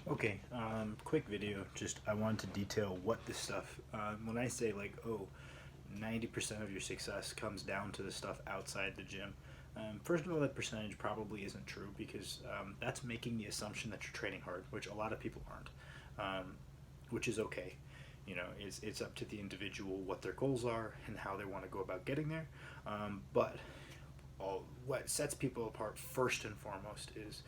Okay, quick video. Just I wanted to detail what this stuff. When I say like, oh, 90% of your success comes down to the stuff outside the gym. First of all, that percentage probably isn't true because that's making the assumption that you're training hard, which a lot of people aren't, which is okay. It's up to the individual what their goals are and how they want to go about getting there. But what sets people apart first and foremost is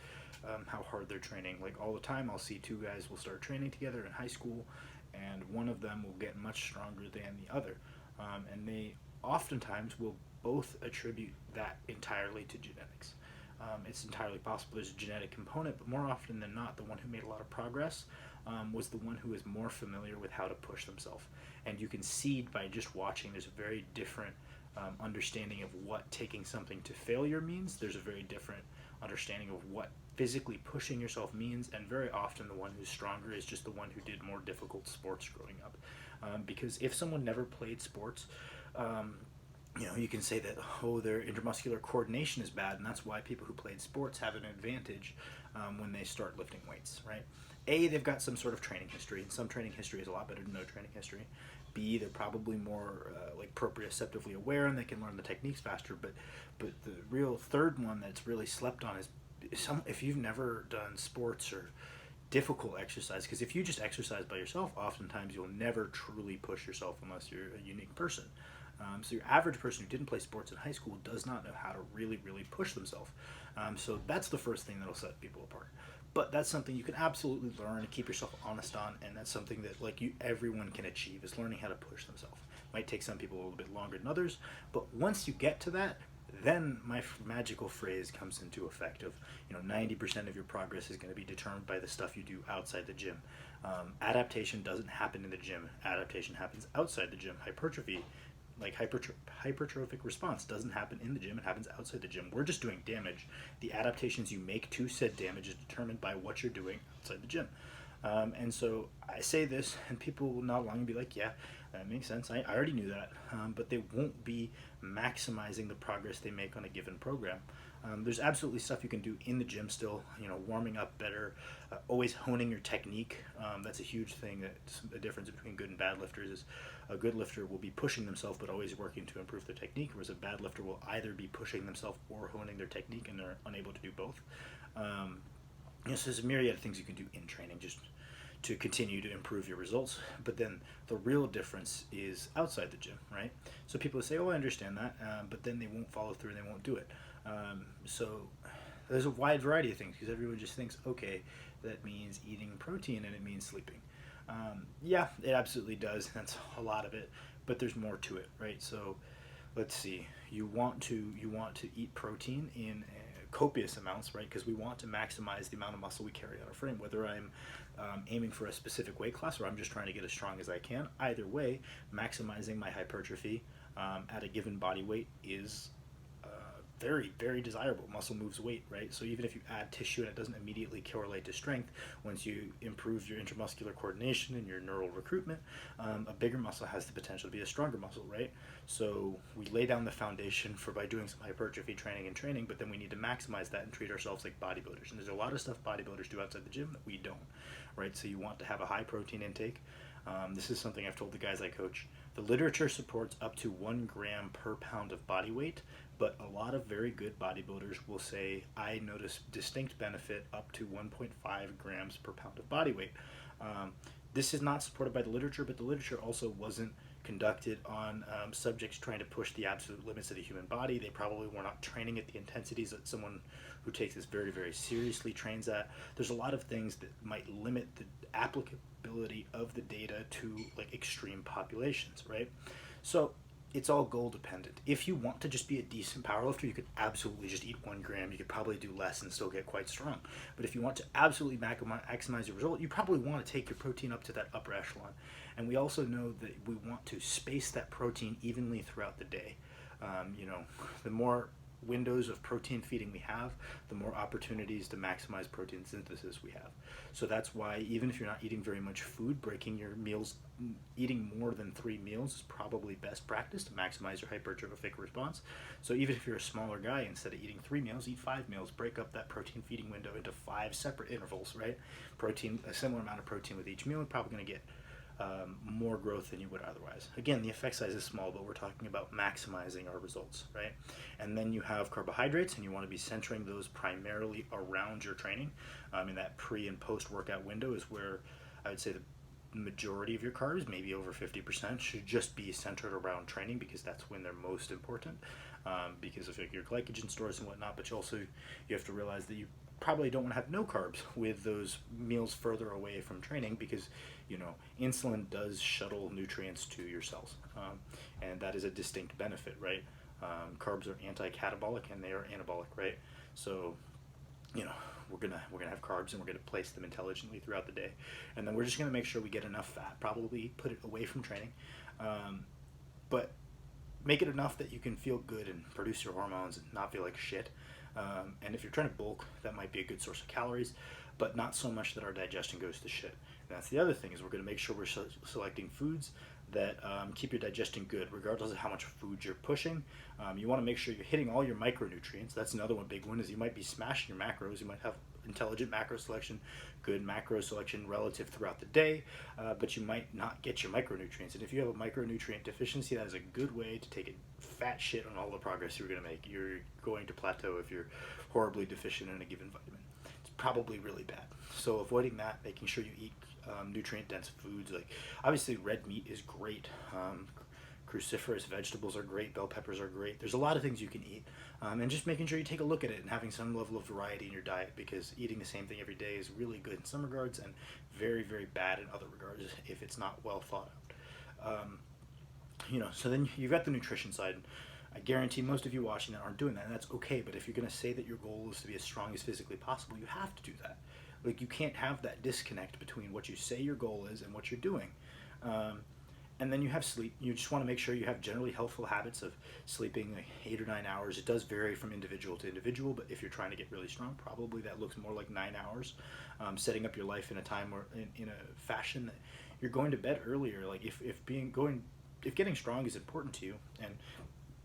how hard they're training. Like all the time, I'll see two guys will start training together in high school, and one of them will get much stronger than the other, and they oftentimes will both attribute that entirely to genetics. It's entirely possible there's a genetic component, but more often than not, the one who made a lot of progress was the one who was more familiar with how to push themselves. And you can see by just watching, there's a very different understanding of what taking something to failure means. There's a very different understanding of what physically pushing yourself means, and very often the one who's stronger is just the one who did more difficult sports growing up. Because if someone never played sports, um, you can say that, oh, their intramuscular coordination is bad, and that's why people who played sports have an advantage when they start lifting weights, right? A, they've got some sort of training history, and some training history is a lot better than no training history. B, they're probably more like proprioceptively aware, and they can learn the techniques faster. But the real third one that's really slept on is if you've never done sports or difficult exercise, because if you just exercise by yourself, oftentimes you'll never truly push yourself unless you're a unique person. So your average person who didn't play sports in high school does not know how to really, really push themselves. So that's the first thing that'll set people apart. But that's something you can absolutely learn and keep yourself honest on, and that's something that everyone can achieve is learning how to push themselves. Might take some people a little bit longer than others, but once you get to that, then my magical phrase comes into effect of 90% of your progress is going to be determined by the stuff you do outside the gym. Adaptation doesn't happen in the gym. Adaptation happens outside the gym. Hypertrophy, like hypertrophic response, doesn't happen in the gym. It happens outside the gym. We're just doing damage. The adaptations you make to said damage is determined by what you're doing outside the gym. And so I say this, and people will not long and be like, yeah, that makes sense. I already knew that. But they won't be maximizing the progress they make on a given program. There's absolutely stuff you can do in the gym still, warming up better, always honing your technique. That's a huge thing. That's the difference between good and bad lifters is a good lifter will be pushing themselves but always working to improve their technique, whereas a bad lifter will either be pushing themselves or honing their technique, and they're unable to do both. So there's a myriad of things you can do in training just to continue to improve your results. But then the real difference is outside the gym, right? So people say, oh, I understand that, but then they won't follow through and they won't do it. So there's a wide variety of things because everyone just thinks, okay, that means eating protein and it means sleeping. Yeah, it absolutely does. That's a lot of it, but there's more to it, right? So let's see. You want to eat protein in copious amounts, right? Because we want to maximize the amount of muscle we carry on our frame. Whether I'm aiming for a specific weight class or I'm just trying to get as strong as I can, either way, maximizing my hypertrophy at a given body weight is very, very desirable. Muscle moves weight, right? So even if you add tissue and it doesn't immediately correlate to strength, once you improve your intramuscular coordination and your neural recruitment, a bigger muscle has the potential to be a stronger muscle, right? So we lay down the foundation for by doing some hypertrophy training, but then we need to maximize that and treat ourselves like bodybuilders. And there's a lot of stuff bodybuilders do outside the gym that we don't, right? So you want to have a high protein intake. This is something I've told the guys I coach. The literature supports up to 1 gram per pound of body weight, but a lot of very good bodybuilders will say, I notice distinct benefit up to 1.5 grams per pound of body weight. This is not supported by the literature, but the literature also wasn't conducted on subjects trying to push the absolute limits of the human body. They probably were not training at the intensities that someone who takes this very, very seriously trains at. There's a lot of things that might limit the applicability of the data to extreme populations, right? So it's all goal dependent. If you want to just be a decent powerlifter, you could absolutely just eat 1 gram. You could probably do less and still get quite strong. But if you want to absolutely maximize your result, you probably want to take your protein up to that upper echelon. And we also know that we want to space that protein evenly throughout the day. The more windows of protein feeding we have, the more opportunities to maximize protein synthesis we have. So that's why even if you're not eating very much food, breaking your meals, eating more than 3 meals is probably best practice to maximize your hypertrophic response. So even if you're a smaller guy, instead of eating 3 meals, eat 5 meals. Break up that protein feeding window into 5 separate intervals, right? Protein, a similar amount of protein with each meal, you're probably going to get more growth than you would otherwise. Again, the effect size is small, but we're talking about maximizing our results, right? And then you have carbohydrates, and you want to be centering those primarily around your training. In that pre and post workout window is where I would say the majority of your carbs, maybe over 50%, should just be centered around training, because that's when they're most important, because of your glycogen stores and whatnot. But you have to realize that you probably don't want to have no carbs with those meals further away from training, because insulin does shuttle nutrients to your cells, and that is a distinct benefit, right? Carbs are anti-catabolic and they are anabolic, right? So we're gonna have carbs, and we're gonna place them intelligently throughout the day, and then we're just gonna make sure we get enough fat, probably put it away from training, but make it enough that you can feel good and produce your hormones and not feel like shit. And if you're trying to bulk, that might be a good source of calories, but not so much that our digestion goes to shit. And that's the other thing, is we're going to make sure we're selecting foods that keep your digestion good, regardless of how much food you're pushing. You want to make sure you're hitting all your micronutrients. That's another big one, is you might be smashing your macros. You might have intelligent macro selection, good macro selection relative throughout the day, but you might not get your micronutrients. And if you have a micronutrient deficiency, that is a good way to take a fat shit on all the progress you're going to make. You're going to plateau if you're horribly deficient in a given vitamin. It's probably really bad. So avoiding that, making sure you eat nutrient-dense foods. Like, obviously red meat is great. Cruciferous vegetables are great. Bell peppers are great. There's a lot of things you can eat, and just making sure you take a look at it and having some level of variety in your diet, because eating the same thing every day is really good in some regards and very, very bad in other regards if it's not well thought out. So then you've got the nutrition side. I guarantee most of you watching that aren't doing that, and that's okay. But if you're going to say that your goal is to be as strong as physically possible, you have to do that. Like, you can't have that disconnect between what you say your goal is and what you're doing. And then you have sleep. You just want to make sure you have generally healthful habits of sleeping like 8 or 9 hours. It does vary from individual to individual, but if you're trying to get really strong, probably that looks more like 9 hours. Setting up your life in a time or in a fashion that you're going to bed earlier. Like, if getting strong is important to you, and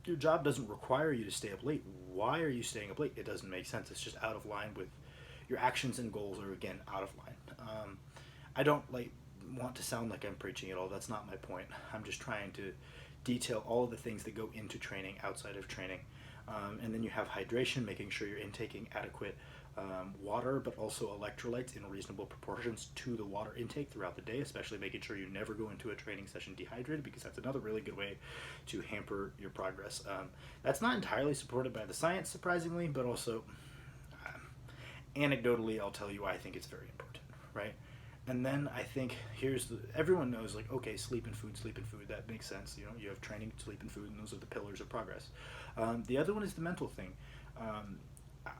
your job doesn't require you to stay up late, why are you staying up late? It doesn't make sense. It's just out of line with your actions, and goals are, again, out of line. I don't want to sound like I'm preaching at all. That's not my point. I'm just trying to detail all of the things that go into training outside of training. And then you have hydration, making sure you're intaking adequate water, but also electrolytes in reasonable proportions to the water intake throughout the day, especially making sure you never go into a training session dehydrated, because that's another really good way to hamper your progress. That's not entirely supported by the science, surprisingly, but also anecdotally, I'll tell you why I think it's very important, right? And then I think everyone knows, like, okay, sleep and food, that makes sense. You have training, sleep, and food, and those are the pillars of progress. The other one is the mental thing.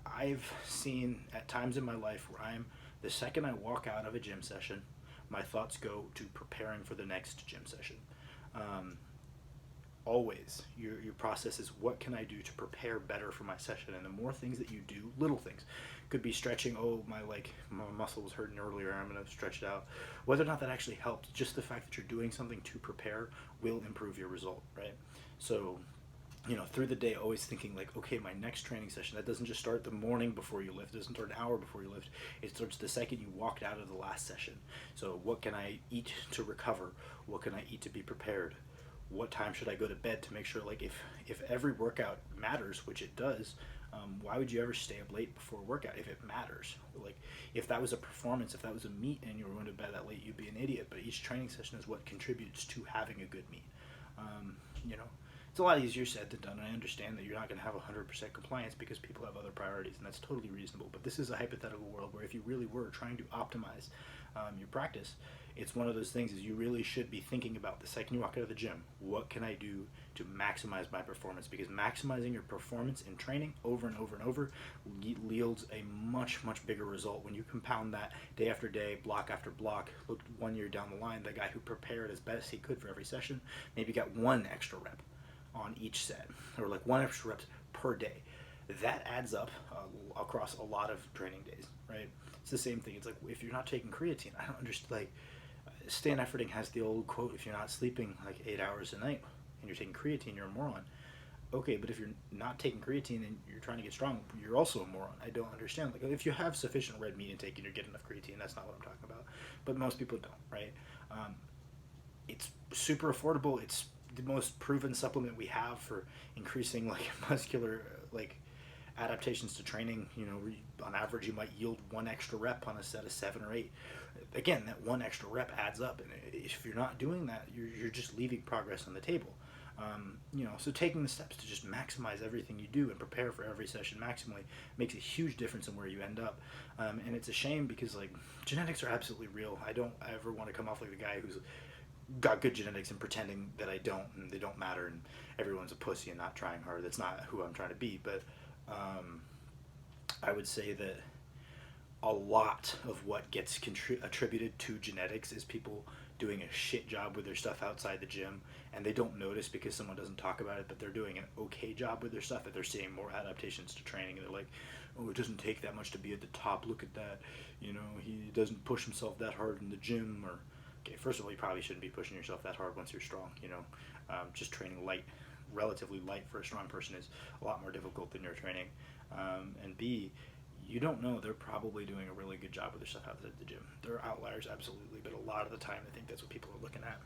I've seen at times in my life where the second I walk out of a gym session, my thoughts go to preparing for the next gym session. Always, your process is, what can I do to prepare better for my session? And the more things that you do, little things, could be stretching. Oh, my muscle was hurting earlier, I'm going to stretch it out. Whether or not that actually helped, just the fact that you're doing something to prepare will improve your result, right? So, through the day, always thinking like, okay, my next training session, that doesn't just start the morning before you lift, it doesn't start an hour before you lift, it starts the second you walked out of the last session. So what can I eat to recover? What can I eat to be prepared? What time should I go to bed to make sure, like, if every workout matters, which it does, why would you ever stay up late before a workout if it matters? Like, if that was a performance, if that was a meet and you were going to bed that late, you'd be an idiot. But each training session is what contributes to having a good meet. It's a lot easier said than done, and I understand that you're not going to have 100% compliance because people have other priorities, and that's totally reasonable. But this is a hypothetical world where if you really were trying to optimize your practice, it's one of those things is you really should be thinking about the second you walk out of the gym, what can I do to maximize my performance? Because maximizing your performance in training over and over and over yields a much, much bigger result when you compound that day after day, block after block. Look 1 year down the line, the guy who prepared as best he could for every session maybe got 1 extra rep on each set, or like 1 extra reps per day. that adds up across a lot of training days, right? It's the same thing. It's like if you're not taking creatine, I don't understand. Like Stan Efferding has the old quote: "If you're not sleeping like 8 hours a night and you're taking creatine, you're a moron." Okay, but if you're not taking creatine and you're trying to get strong, you're also a moron. I don't understand. Like if you have sufficient red meat intake and you're getting enough creatine, that's not what I'm talking about. But most people don't, right? Um, it's super affordable. It's the most proven supplement we have for increasing like muscular like adaptations to training. You know, on average, you might yield one extra rep on a set of 7 or 8. Again, that one extra rep adds up, and if you're not doing that, you're just leaving progress on the table. You know, so taking the steps to just maximize everything you do and prepare for every session maximally makes a huge difference in where you end up. And it's a shame because like genetics are absolutely real. I don't ever want to come off like the guy who's got good genetics and pretending that I don't, and they don't matter, and everyone's a pussy and not trying hard. That's not who I'm trying to be. But um, I would say that a lot of what gets attributed to genetics is people doing a shit job with their stuff outside the gym, and they don't notice because someone doesn't talk about it, but they're doing an okay job with their stuff, and they're seeing more adaptations to training, and they're like, oh, it doesn't take that much to be at the top, look at that, you know, he doesn't push himself that hard in the gym. Or okay, first of all, you probably shouldn't be pushing yourself that hard once you're strong, you know. Just training light, relatively light for a strong person is a lot more difficult than your training. And B, you don't know, they're probably doing a really good job with their stuff outside the gym. There are outliers, absolutely, but a lot of the time I think that's what people are looking at.